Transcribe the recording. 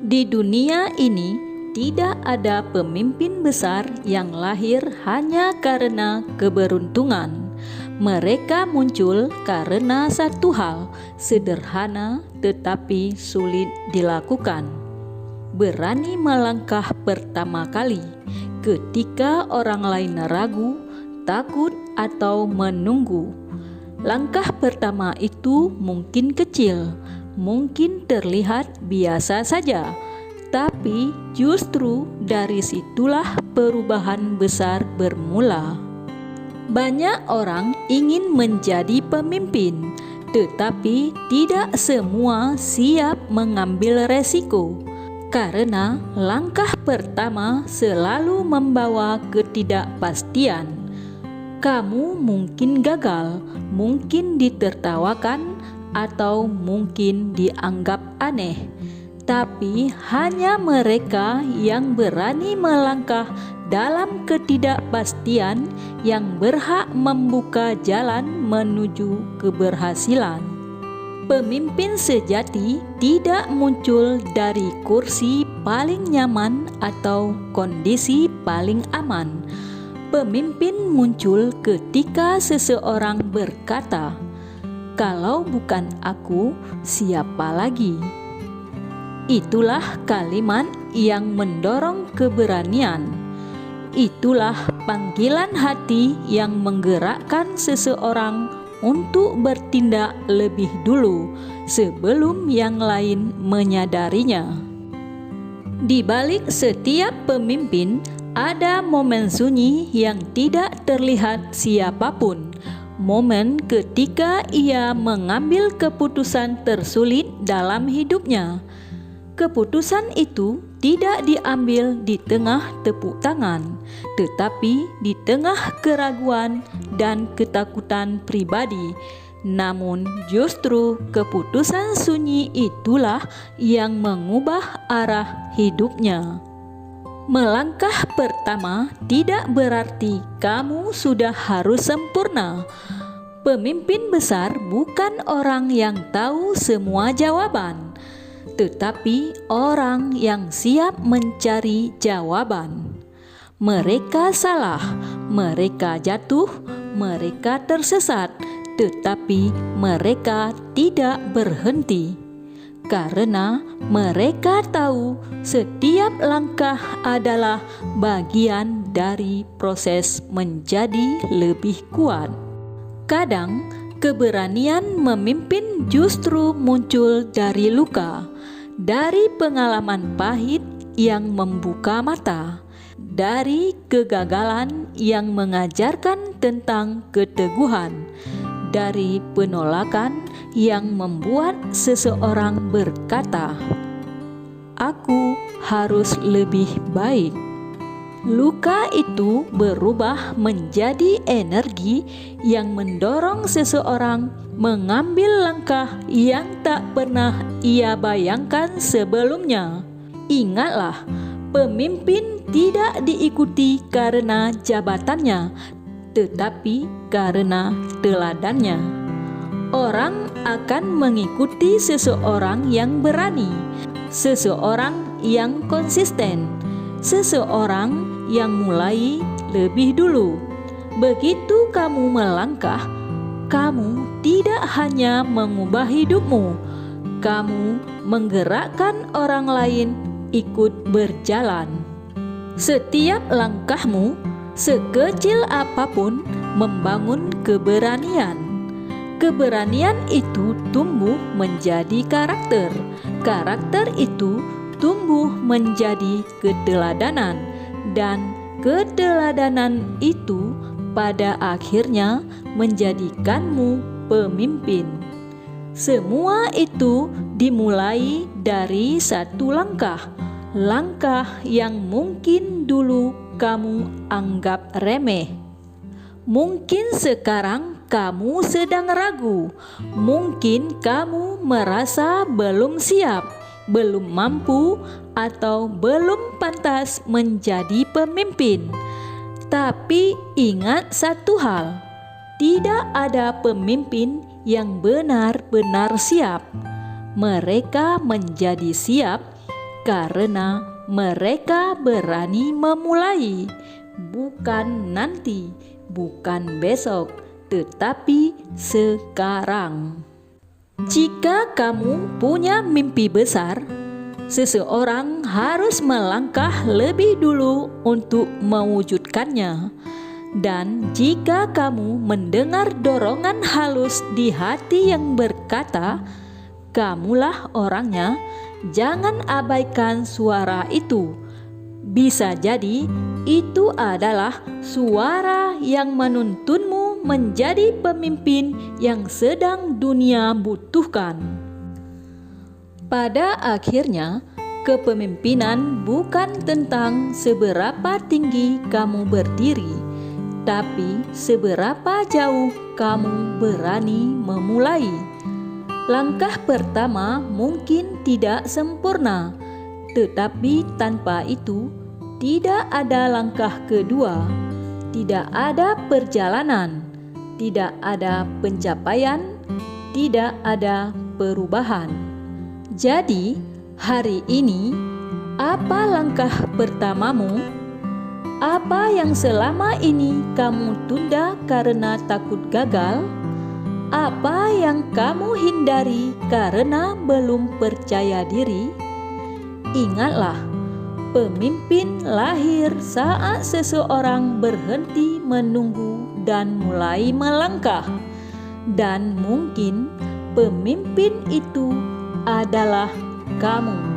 Di dunia ini tidak ada pemimpin besar yang lahir hanya karena keberuntungan. Mereka muncul karena satu hal sederhana tetapi sulit dilakukan. Berani melangkah pertama kali ketika orang lain ragu, takut, atau menunggu. Langkah pertama itu mungkin kecil, mungkin terlihat biasa saja, tapi justru dari situlah perubahan besar bermula. Banyak orang ingin menjadi pemimpin, tetapi tidak semua siap mengambil resiko, karena langkah pertama selalu membawa ketidakpastian. Kamu mungkin gagal, mungkin ditertawakan, atau mungkin dianggap aneh. Tapi hanya mereka yang berani melangkah dalam ketidakpastian yang berhak membuka jalan menuju keberhasilan. Pemimpin sejati tidak muncul dari kursi paling nyaman atau kondisi paling aman. Pemimpin muncul ketika seseorang berkata, "Kalau bukan aku, siapa lagi?" Itulah kalimat yang mendorong keberanian. Itulah panggilan hati yang menggerakkan seseorang untuk bertindak lebih dulu sebelum yang lain menyadarinya. Di balik setiap pemimpin ada momen sunyi yang tidak terlihat siapapun. Momen ketika ia mengambil keputusan tersulit dalam hidupnya. Keputusan itu tidak diambil di tengah tepuk tangan, tetapi di tengah keraguan dan ketakutan pribadi. Namun justru keputusan sunyi itulah yang mengubah arah hidupnya. Melangkah pertama tidak berarti kamu sudah harus sempurna. Pemimpin besar bukan orang yang tahu semua jawaban, tetapi orang yang siap mencari jawaban. Mereka salah, mereka jatuh, mereka tersesat, tetapi mereka tidak berhenti. Karena mereka tahu setiap langkah adalah bagian dari proses menjadi lebih kuat. Kadang keberanian memimpin justru muncul dari luka, dari pengalaman pahit yang membuka mata, dari kegagalan yang mengajarkan tentang keteguhan, dari penolakan yang membuat seseorang berkata, "Aku harus lebih baik." Luka itu berubah menjadi energi yang mendorong seseorang mengambil langkah yang tak pernah ia bayangkan sebelumnya. Ingatlah, pemimpin tidak diikuti karena jabatannya, tetapi karena teladannya. Orang akan mengikuti seseorang yang berani, seseorang yang konsisten, seseorang yang mulai lebih dulu. Begitu kamu melangkah, kamu tidak hanya mengubah hidupmu, kamu menggerakkan orang lain ikut berjalan. Setiap langkahmu, sekecil apapun, membangun keberanian. Keberanian itu tumbuh menjadi karakter. Karakter itu tumbuh menjadi keteladanan. Dan keteladanan itu pada akhirnya menjadikanmu pemimpin. Semua itu dimulai dari satu langkah. Langkah yang mungkin dulu kamu anggap remeh. Mungkin sekarang kamu sedang ragu, mungkin kamu merasa belum siap, belum mampu, atau belum pantas menjadi pemimpin. Tapi ingat satu hal, tidak ada pemimpin yang benar-benar siap. Mereka menjadi siap karena mereka berani memulai, bukan nanti, bukan besok, tetapi sekarang. Jika kamu punya mimpi besar, seseorang harus melangkah lebih dulu untuk mewujudkannya. Dan jika kamu mendengar dorongan halus di hati yang berkata, "Kamulah orangnya," jangan abaikan suara itu. Bisa jadi itu adalah suara yang menuntunmu menjadi pemimpin yang sedang dunia butuhkan. Pada akhirnya, kepemimpinan bukan tentang seberapa tinggi kamu berdiri, tapi seberapa jauh kamu berani memulai. Langkah pertama mungkin tidak sempurna, tetapi tanpa itu tidak ada langkah kedua, tidak ada perjalanan, tidak ada pencapaian, tidak ada perubahan. Jadi, hari ini, apa langkah pertamamu? Apa yang selama ini kamu tunda karena takut gagal? Apa yang kamu hindari karena belum percaya diri? Ingatlah, pemimpin lahir saat seseorang berhenti menunggu dan mulai melangkah. Dan mungkin pemimpin itu adalah kamu.